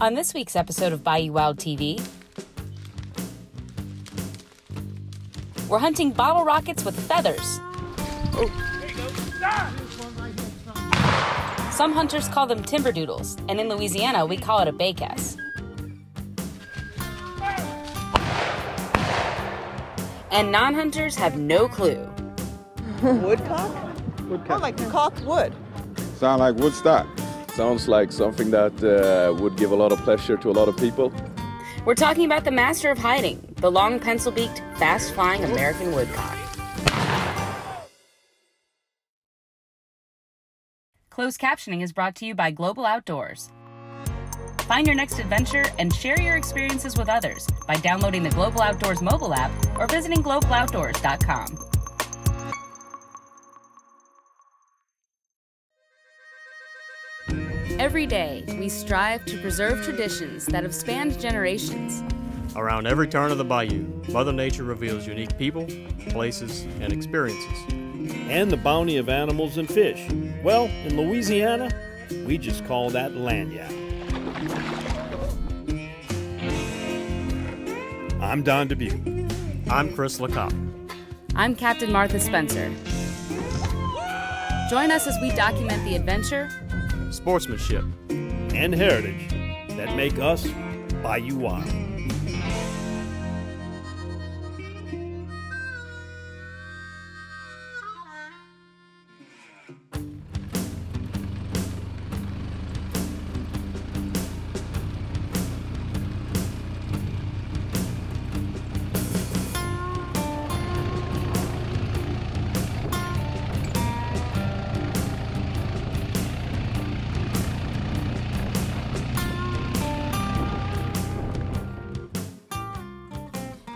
On this week's episode of Bayou Wild TV, we're hunting bottle rockets with feathers. Oh, there you go. Some hunters call them timberdoodles, and in Louisiana, we call it a baycass. And non-hunters have no clue. Woodcock? Woodcock. Oh, like cocked wood. Sound like Woodstock. Sounds like something that would give a lot of pleasure to a lot of people. We're talking about the master of hiding, the long pencil-beaked, fast-flying American woodcock. Closed captioning is brought to you by Global Outdoors. Find your next adventure and share your experiences with others by downloading the Global Outdoors mobile app or visiting globaloutdoors.com. Every day, we strive to preserve traditions that have spanned generations. Around every turn of the bayou, Mother Nature reveals unique people, places, and experiences. And the bounty of animals and fish. Well, in Louisiana, we just call that lagniappe. I'm Don Dubuque. I'm Chris LeCoq. I'm Captain Martha Spencer. Join us as we document the adventure, Sportsmanship, and heritage that make us Bayou Wild.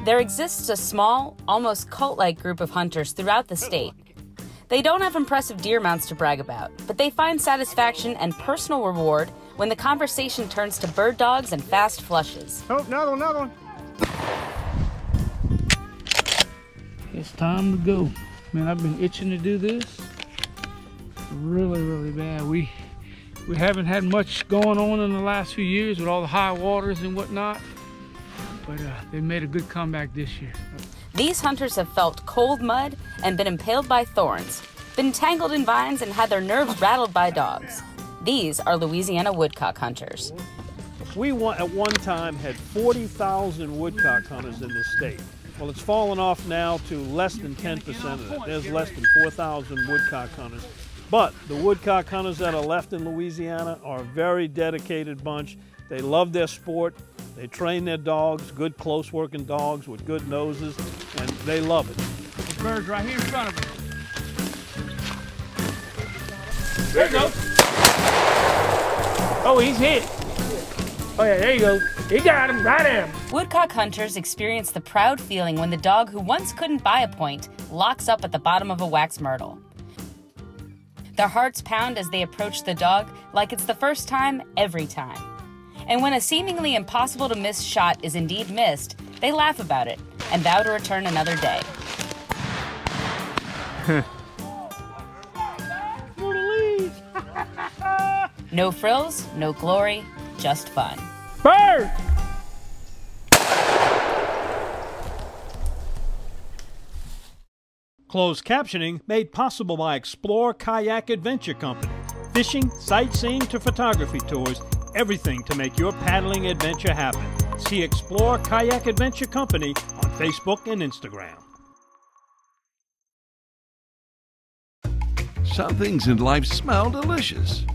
There exists a small, almost cult-like group of hunters throughout the state. They don't have impressive deer mounts to brag about, but they find satisfaction and personal reward when the conversation turns to bird dogs and fast flushes. Oh, another one. It's time to go. Man, I've been itching to do this really bad. We haven't had much going on in the last few years with all the high waters and whatnot. But they made a good comeback this year. These hunters have felt cold mud and been impaled by thorns, been tangled in vines and had their nerves rattled by dogs. These are Louisiana woodcock hunters. We at one time had 40,000 woodcock hunters in this state. Well, it's fallen off now to less than 10% of that. There's less than 4,000 woodcock hunters. But the woodcock hunters that are left in Louisiana are a very dedicated bunch. They love their sport. They train their dogs, good close working dogs with good noses, and they love it. The bird's right here in front of us. There you go. Oh, he's hit. Oh, yeah, there you go. He got him, Woodcock hunters experience the proud feeling when the dog who once couldn't buy a point locks up at the bottom of a wax myrtle. Their hearts pound as they approach the dog like it's the first time every time. And when a seemingly impossible to miss shot is indeed missed, they laugh about it and vow to return another day. No frills, no glory, just fun. Bird! Closed captioning made possible by Explore Kayak Adventure Company. Fishing, sightseeing to photography tours, everything to make your paddling adventure happen. See Explore Kayak Adventure Company on Facebook and Instagram. Some things in life smell delicious.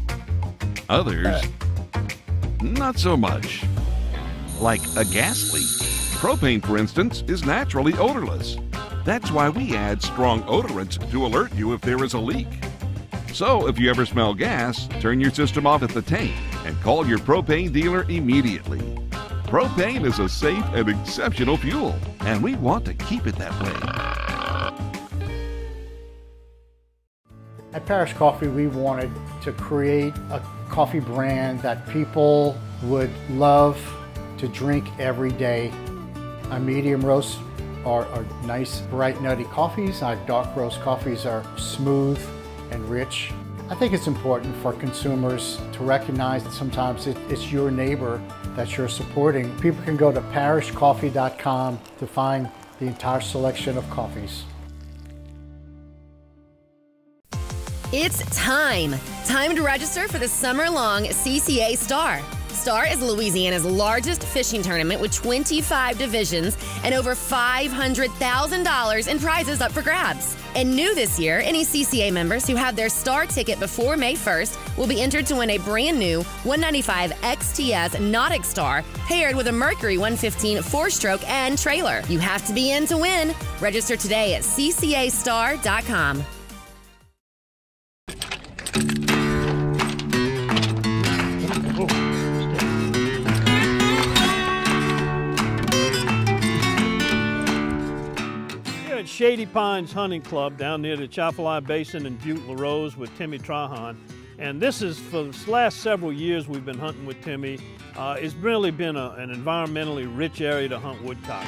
Others, not so much. Like a gas leak. Propane, for instance, is naturally odorless. That's why we add strong odorants to alert you if there is a leak. So if you ever smell gas, turn your system off at the tank and call your propane dealer immediately. Propane is a safe and exceptional fuel, and we want to keep it that way. At Parish Coffee, we wanted to create a coffee brand that people would love to drink every day. Our medium roasts are nice, bright, nutty coffees. Our dark roast coffees are smooth and rich. I think it's important for consumers to recognize that sometimes it's your neighbor that you're supporting. People can go to parishcoffee.com to find the entire selection of coffees. It's time to register for the summer-long CCA Star. Star is Louisiana's largest fishing tournament with 25 divisions and over $500,000 in prizes up for grabs. And new this year, any CCA members who have their Star ticket before May 1st will be entered to win a brand new 195 XTS Nautic Star paired with a Mercury 115 4-stroke and trailer. You have to be in to win. Register today at ccastar.com. Shady Pines Hunting Club down near the Chapelai Basin in Butte La Rose with Timmy Trahan. And this is, for the last several years we've been hunting with Timmy. It's really been an environmentally rich area to hunt woodcock.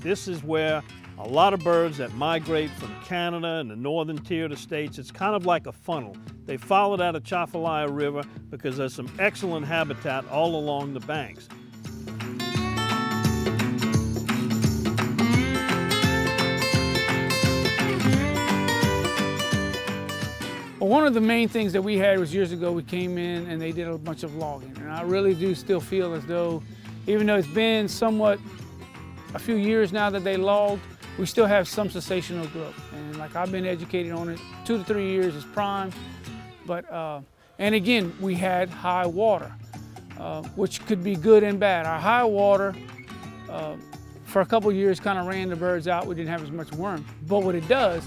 This is where a lot of birds that migrate from Canada and the northern tier of the states, it's kind of like a funnel. They follow that Atchafalaya River because there's some excellent habitat all along the banks. Well, one of the main things that we had was years ago we came in and they did a bunch of logging. And I really do still feel as though, even though it's been somewhat a few years now that they logged, we still have some cessational growth. And like I've been educated on it, 2 to 3 years is prime. But, and again, we had high water, which could be good and bad. Our high water, for a couple of years, kind of ran the birds out. We didn't have as much worm. But what it does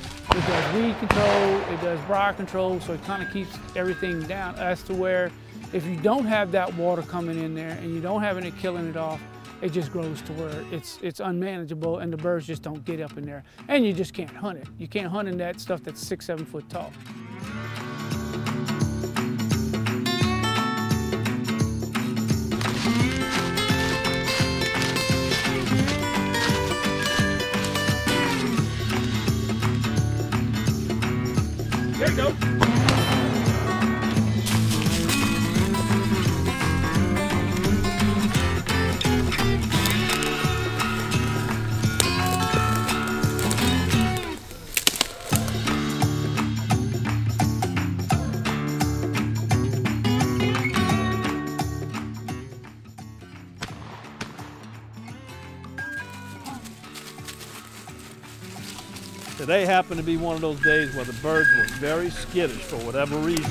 weed control, it does briar control, so it kind of keeps everything down as to where if you don't have that water coming in there and you don't have any killing it off, it just grows to where it's unmanageable and the birds just don't get up in there. And you just can't hunt it. You can't hunt in that stuff that's 6, 7 foot tall. There you go. Today happened to be one of those days where the birds were very skittish for whatever reason.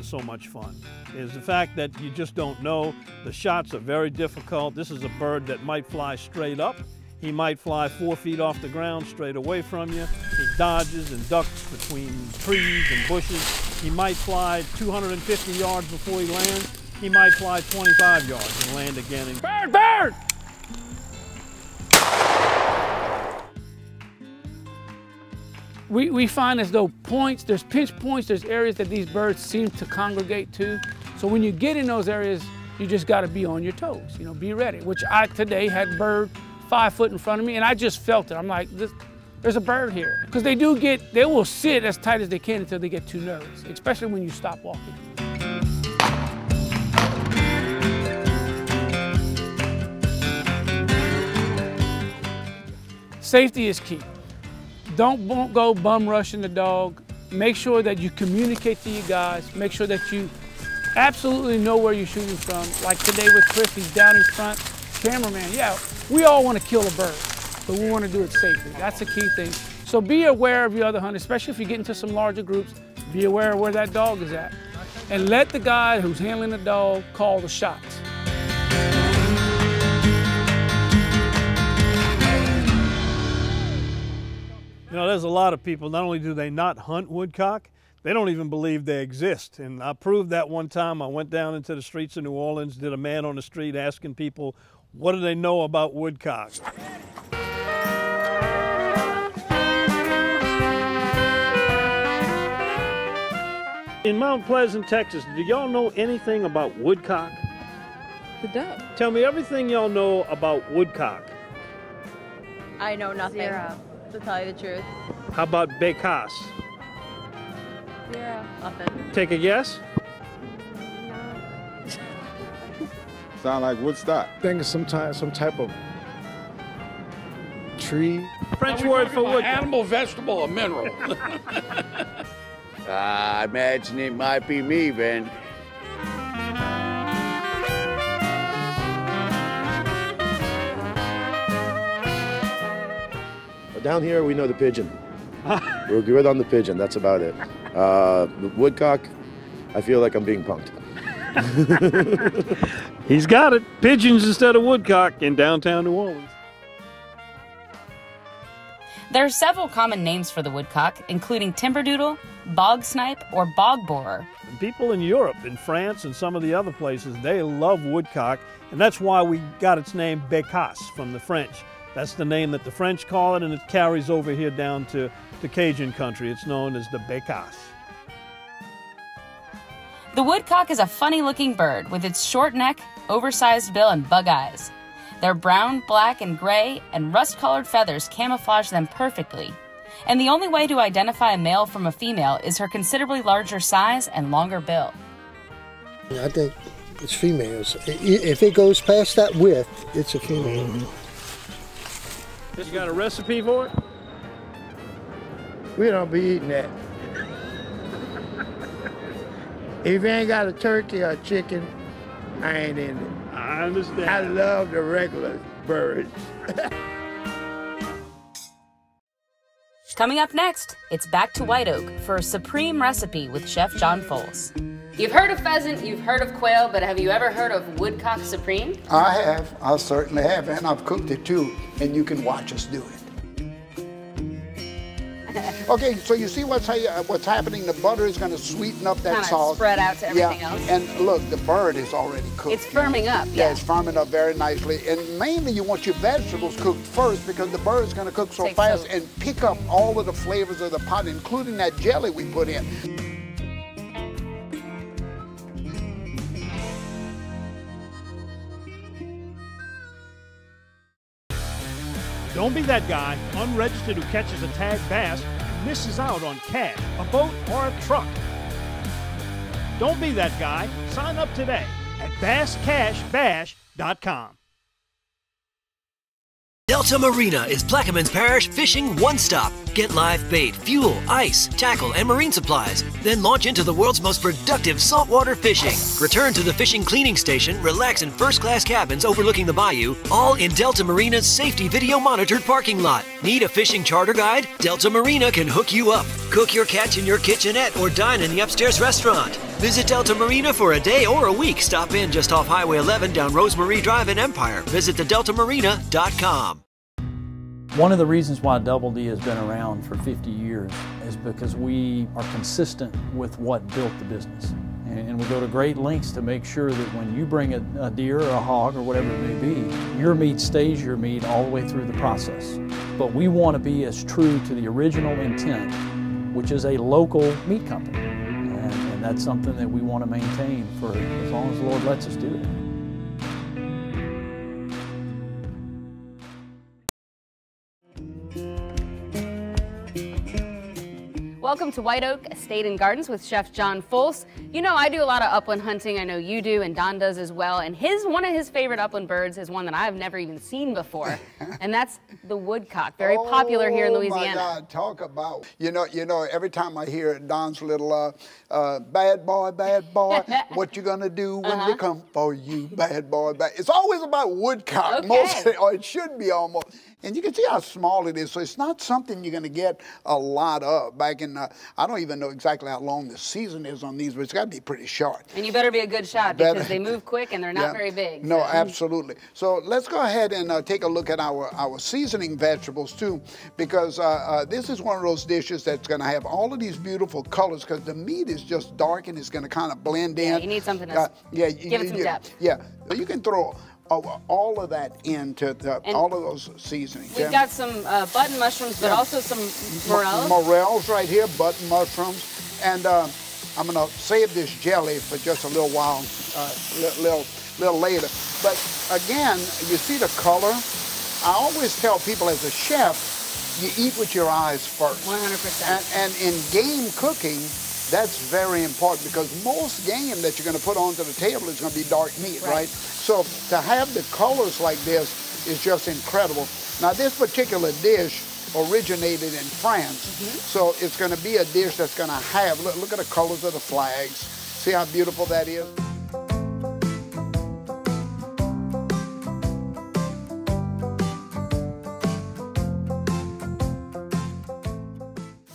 So much fun is the fact that you just don't know. The shots are very difficult. This is a bird that might fly straight up. He might fly 4 feet off the ground straight away from you. He dodges and ducks between trees and bushes. He might fly 250 yards before he lands. He might fly 25 yards and land again. Bird, bird! We find as though points, there's pinch points, there's areas that these birds seem to congregate to. So when you get in those areas, you just gotta be on your toes, you know, be ready. Which I today had bird 5 foot in front of me and I just felt it. I'm like, there's a bird here. Because they will sit as tight as they can until they get too nervous, especially when you stop walking. Safety is key. Don't go bum rushing the dog. Make sure that you communicate to you guys. Make sure that you absolutely know where you're shooting from. Like today with Chris, he's down in front. Cameraman, yeah, we all want to kill a bird, but we want to do it safely. That's the key thing. So be aware of your other hunters, especially if you get into some larger groups. Be aware of where that dog is at. And let the guy who's handling the dog call the shots. You know, there's a lot of people, not only do they not hunt woodcock, they don't even believe they exist. And I proved that one time. I went down into the streets of New Orleans, did a man on the street asking people, what do they know about woodcock? In Mount Pleasant, Texas, do y'all know anything about woodcock? The dove. Tell me everything y'all know about woodcock. I know nothing, to tell you the truth. How about bécasse? Zero. Nothing. Take a guess? Sound like Woodstock. I think it's some type of tree. French word for woodcock. Animal, vegetable, or mineral. I imagine it might be me, Ben. Down here, we know the pigeon. We're good on the pigeon, that's about it. The woodcock, I feel like I'm being punked. He's got it. Pigeons instead of woodcock in downtown New Orleans. There are several common names for the woodcock, including timberdoodle, bog snipe, or bog borer. People in Europe, in France, and some of the other places, they love woodcock, and that's why we got its name bécasse from the French. That's the name that the French call it, and it carries over here down to Cajun country. It's known as the bécasse. The woodcock is a funny-looking bird with its short neck, oversized bill, and bug eyes. Their brown, black, and gray, and rust-colored feathers camouflage them perfectly. And the only way to identify a male from a female is her considerably larger size and longer bill. I think it's females. If it goes past that width, it's a female. You got a recipe for it? We don't be eating that. If you ain't got a turkey or a chicken, I ain't in it. I understand. I love the regular birds. Coming up next, it's back to White Oak for a supreme recipe with Chef John Folse. You've heard of pheasant, you've heard of quail, but have you ever heard of woodcock supreme? I have. I certainly have, and I've cooked it too, and you can watch us do it. Okay, so you see what's happening? The butter is going to sweeten up that Kinda sauce. spread out to everything else. And look, the bird is already cooked. It's firming up, Yeah, it's firming up very nicely. And mainly you want your vegetables cooked first because the bird is going to cook so fast and pick up all of the flavors of the pot, including that jelly we put in. Don't be that guy, unregistered, who catches a tag bass and misses out on cash, a boat, or a truck. Don't be that guy. Sign up today at basscashbash.com. Delta Marina is Plaquemines Parish fishing one-stop. Get live bait, fuel, ice, tackle, and marine supplies. Then launch into the world's most productive saltwater fishing. Return to the fishing cleaning station, relax in first-class cabins overlooking the bayou, all in Delta Marina's safety video-monitored parking lot. Need a fishing charter guide? Delta Marina can hook you up. Cook your catch in your kitchenette or dine in the upstairs restaurant. Visit Delta Marina for a day or a week. Stop in just off Highway 11 down Rosemarie Drive in Empire. Visit thedeltamarina.com. One of the reasons why Double D has been around for 50 years is because we are consistent with what built the business. And we go to great lengths to make sure that when you bring a deer or a hog or whatever it may be, your meat stays your meat all the way through the process. But we want to be as true to the original intent, which is a local meat company. And that's something that we want to maintain for as long as the Lord lets us do it. Welcome to White Oak Estate and Gardens with Chef John Folse. You know, I do a lot of upland hunting. I know you do, and Don does as well. And one of his favorite upland birds is one that I've never even seen before, and that's the woodcock. Very popular here in Louisiana. Oh my God! Talk about you know. Every time I hear Don's little bad boy, what you gonna do when they come for you, bad boy, bad. It's always about woodcock, mostly, or it should be almost. And you can see how small it is, so it's not something you're going to get a lot of. Back in, I don't even know exactly how long the season is on these, but it's got to be pretty short. And you better be a good shot because they move quick and they're not very big. No, absolutely. So let's go ahead and take a look at our seasoning vegetables too, because this is one of those dishes that's going to have all of these beautiful colors because the meat is just dark and it's going to kind of blend in. Yeah, you need something to give it some depth. Yeah, you can throw all of that into all of those seasonings. We've got some button mushrooms, but also some morels. Morels right here, button mushrooms. And I'm gonna save this jelly for just a little while, little later. But again, you see the color? I always tell people as a chef, you eat with your eyes first. 100%. And in game cooking, that's very important because most game that you're gonna put onto the table is gonna be dark meat, right? So to have the colors like this is just incredible. Now this particular dish originated in France, so it's gonna be a dish that's gonna have, look at the colors of the flags. See how beautiful that is?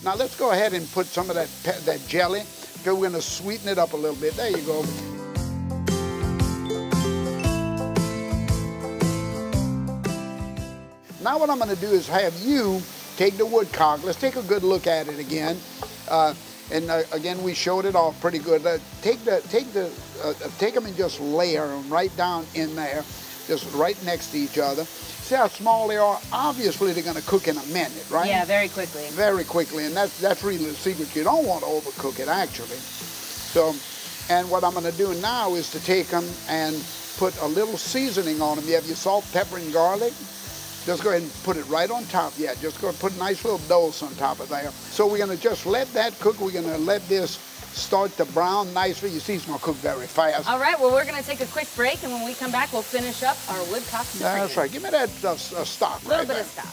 Now let's go ahead and put some of that jelly, because we're gonna sweeten it up a little bit. There you go. Now what I'm gonna do is have you take the woodcock. Let's take a good look at it again. Again, we showed it off pretty good. Take them and just layer them right down in there, just right next to each other. See how small they are? Obviously, they're gonna cook in a minute, right? Yeah, very quickly. Very quickly, and that's really the secret. You don't want to overcook it, actually. So, and what I'm gonna do now is to take them and put a little seasoning on them. You have your salt, pepper, and garlic. Just go ahead and put it right on top. Yeah, just go and put a nice little dose on top of there. So we're gonna just let that cook. We're gonna let this start to brown nicely. You see it's gonna cook very fast. All right, well, we're gonna take a quick break, and when we come back, we'll finish up our woodcock supreme. That's right, give me that stock right there. A little bit of stock.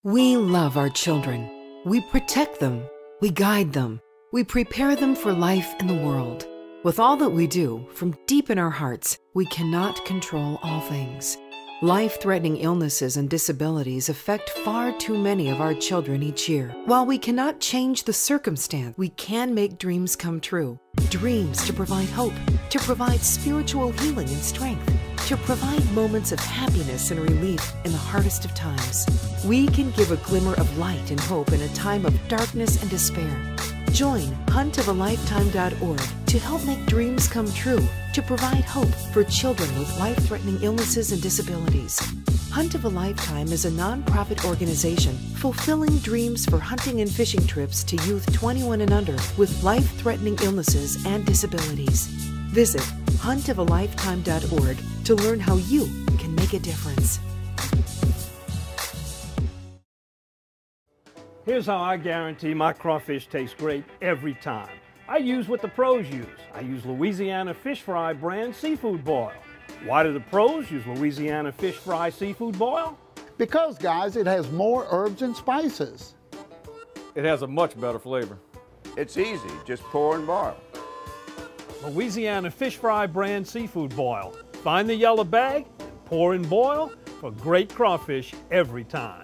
We love our children. We protect them. We guide them. We prepare them for life in the world. With all that we do, from deep in our hearts, we cannot control all things. Life-threatening illnesses and disabilities affect far too many of our children each year. While we cannot change the circumstance, we can make dreams come true. Dreams to provide hope, to provide spiritual healing and strength, to provide moments of happiness and relief in the hardest of times. We can give a glimmer of light and hope in a time of darkness and despair. Join huntofalifetime.org to help make dreams come true, to provide hope for children with life-threatening illnesses and disabilities. Hunt of a Lifetime is a nonprofit organization fulfilling dreams for hunting and fishing trips to youth 21 and under with life-threatening illnesses and disabilities. Visit huntofalifetime.org to learn how you can make a difference. Here's how I guarantee my crawfish tastes great every time. I use what the pros use. I use Louisiana Fish Fry brand seafood boil. Why do the pros use Louisiana Fish Fry seafood boil? Because, guys, it has more herbs and spices. It has a much better flavor. It's easy, just pour and boil. Louisiana Fish Fry brand seafood boil. Find the yellow bag, pour and boil for great crawfish every time.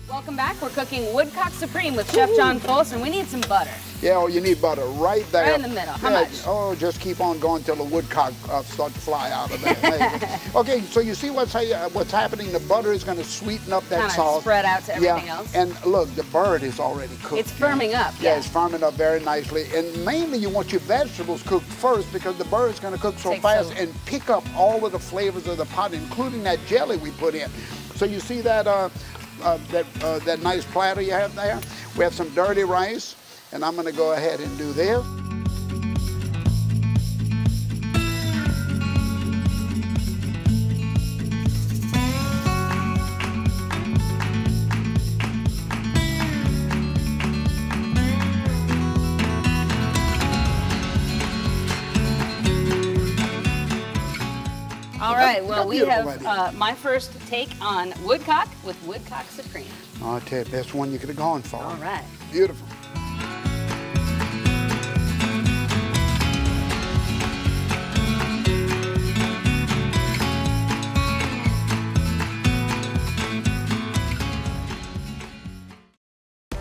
Welcome back. We're cooking woodcock supreme with Chef John Folse, and we need some butter. Yeah, oh, you need butter right there. Right in the middle. How much? Oh, just keep on going till the woodcock start to fly out of there. Okay, so you see what's happening? The butter is going to sweeten up that kind sauce. Of spread out to everything else. And look, the bird is already cooked. It's firming up. Yeah, it's firming up very nicely. And mainly you want your vegetables cooked first because the bird is going to cook so fast and pick up all of the flavors of the pot, including that jelly we put in. So you see that that nice platter you have there? We have some dirty rice, and I'm going to go ahead and do this. All right, well, we have my first take on woodcock with woodcock supreme. I'll tell you, best one you could have gone for. All right. Beautiful.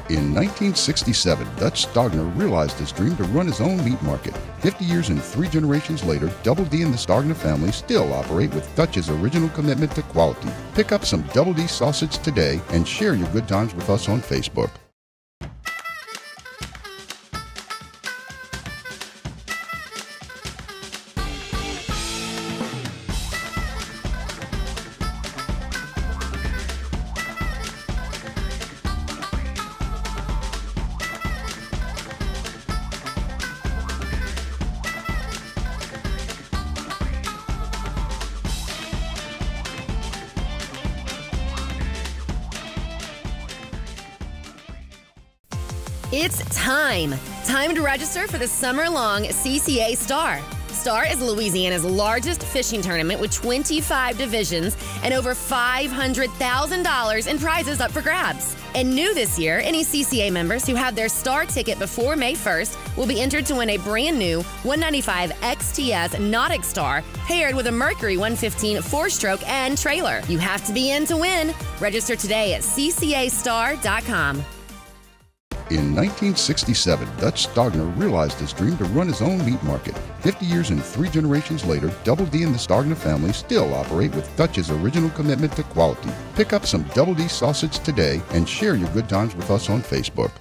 In In 1967, Dutch Stogner realized his dream to run his own meat market. 50 years and 3 generations later, Double D and the Stogner family still operate with Dutch's original commitment to quality. Pick up some Double D sausage today and share your good times with us on Facebook. It's time. Time to register for the summer-long CCA Star. Star is Louisiana's largest fishing tournament with 25 divisions and over $500,000 in prizes up for grabs. And new this year, any CCA members who have their Star ticket before May 1st will be entered to win a brand new 195 XTS Nautic Star paired with a Mercury 115 4-stroke and trailer. You have to be in to win. Register today at ccastar.com. In 1967, Dutch Stogner realized his dream to run his own meat market. 50 years and 3 generations later, Double D and the Stogner family still operate with Dutch's original commitment to quality. Pick up some Double D sausage today and share your good times with us on Facebook.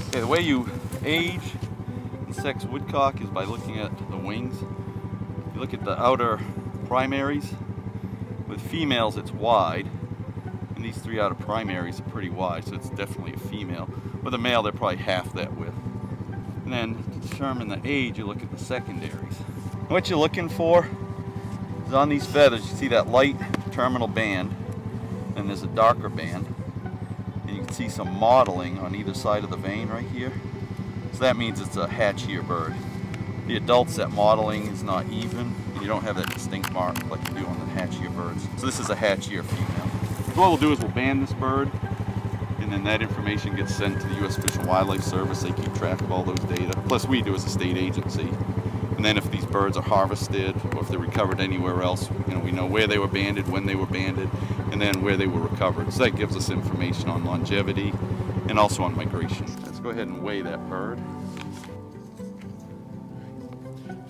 Okay, the way you age and sex woodcock is by looking at the wings. If you look at the outer primaries, with females it's wide, and these 3 outer primaries are pretty wide, so it's definitely a female. With a male, they're probably half that width. And then to determine the age, you look at the secondaries. What you're looking for is on these feathers, you see that light terminal band, and there's a darker band. And you can see some mottling on either side of the vein right here. So that means it's a hatchier bird. The adults, that mottling is not even, and you don't have that distinct mark like you do on the hatchier birds. So this is a hatchier female. So what we'll do is we'll band this bird, and then that information gets sent to the U.S. Fish and Wildlife Service. They keep track of all those data. Plus we do as a state agency. And then if these birds are harvested or if they're recovered anywhere else, we know where they were banded, when they were banded, and then where they were recovered. So that gives us information on longevity and also on migration. Let's go ahead and weigh that bird.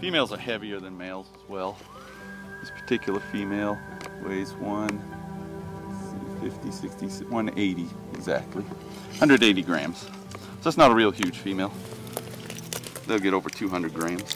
Females are heavier than males as well. This particular female weighs 150, 60, 180 exactly. 180 grams. So that's not a real huge female. They'll get over 200 grams.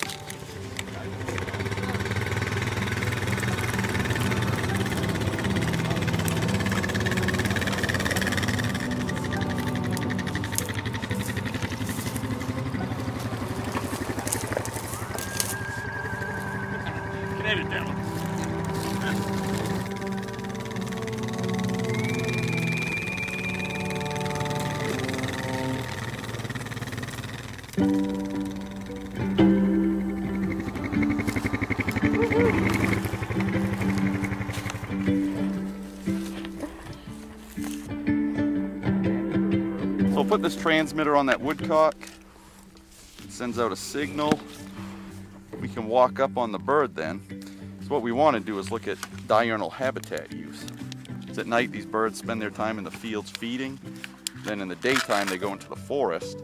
So put this transmitter on that woodcock. It sends out a signal. We can walk up on the bird then. So what we want to do is look at diurnal habitat use. So at night these birds spend their time in the fields feeding. Then in the daytime they go into the forest.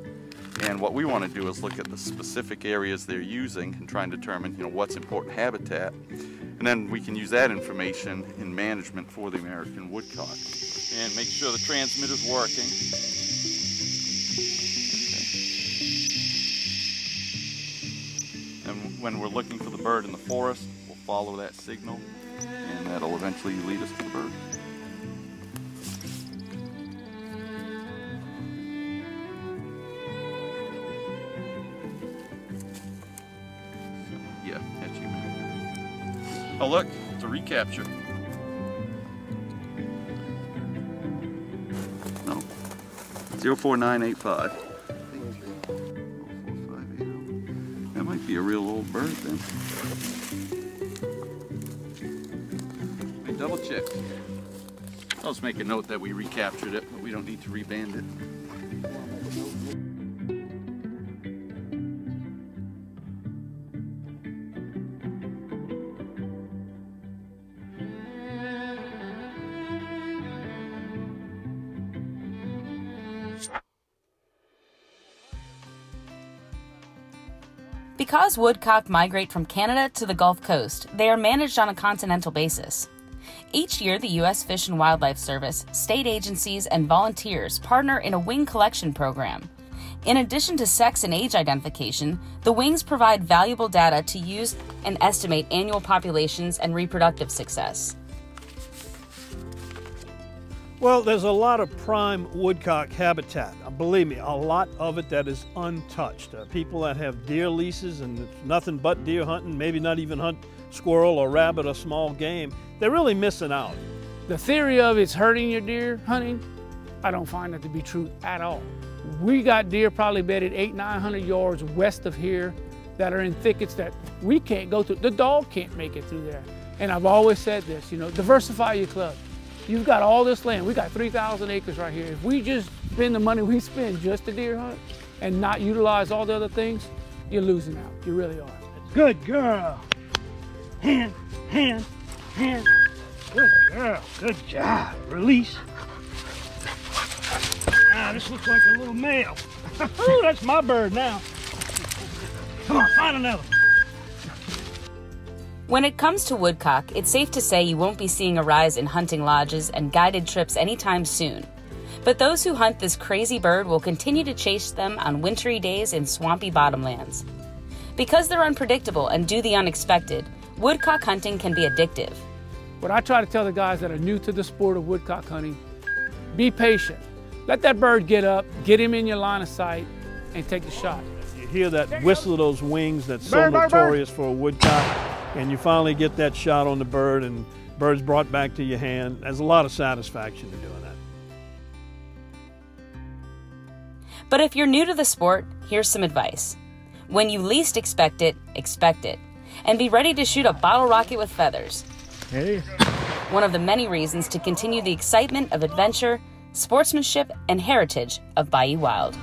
And what we want to do is look at the specific areas they're using and try and determine what's important habitat. And then we can use that information in management for the American woodcock. And make sure the transmitter's working. And when we're looking for the bird in the forest, we'll follow that signal, and that'll eventually lead us to the bird. a look. It's a recapture. No. 04985. That might be a real old bird then. Let me double check. I'll just make a note that we recaptured it, but we don't need to reband it. Because woodcock migrate from Canada to the Gulf Coast, they are managed on a continental basis. Each year, the U.S. Fish and Wildlife Service, state agencies, and volunteers partner in a wing collection program. In addition to sex and age identification, the wings provide valuable data to use and estimate annual populations and reproductive success. Well, there's a lot of prime woodcock habitat. Believe me, a lot of it that is untouched. People that have deer leases and it's nothing but deer hunting, maybe not even hunt squirrel or rabbit or small game, they're really missing out. The theory of it's hurting your deer hunting, I don't find that to be true at all. We got deer probably bedded 800-900 yards west of here that are in thickets that we can't go through. The dog can't make it through there. And I've always said this, you know, diversify your club. You've got all this land. We got 3,000 acres right here. If we just spend the money we spend just to deer hunt and not utilize all the other things, you're losing out. You really are. Good girl. Hand, hand, hand. Good girl. Good job. Release. Ah, this looks like a little male. Ooh, that's my bird now. Come on, find another. When it comes to woodcock, it's safe to say you won't be seeing a rise in hunting lodges and guided trips anytime soon. But those who hunt this crazy bird will continue to chase them on wintry days in swampy bottomlands. Because they're unpredictable and do the unexpected, woodcock hunting can be addictive. What I try to tell the guys that are new to the sport of woodcock hunting, be patient. Let that bird get up, get him in your line of sight, and take the shot. You hear that whistle of those wings that's so notorious for a woodcock, and you finally get that shot on the bird and bird's brought back to your hand. There's a lot of satisfaction in doing that. But if you're new to the sport, here's some advice. When you least expect it, and be ready to shoot a bottle rocket with feathers. Hey. One of the many reasons to continue the excitement of adventure, sportsmanship, and heritage of Bayou Wild.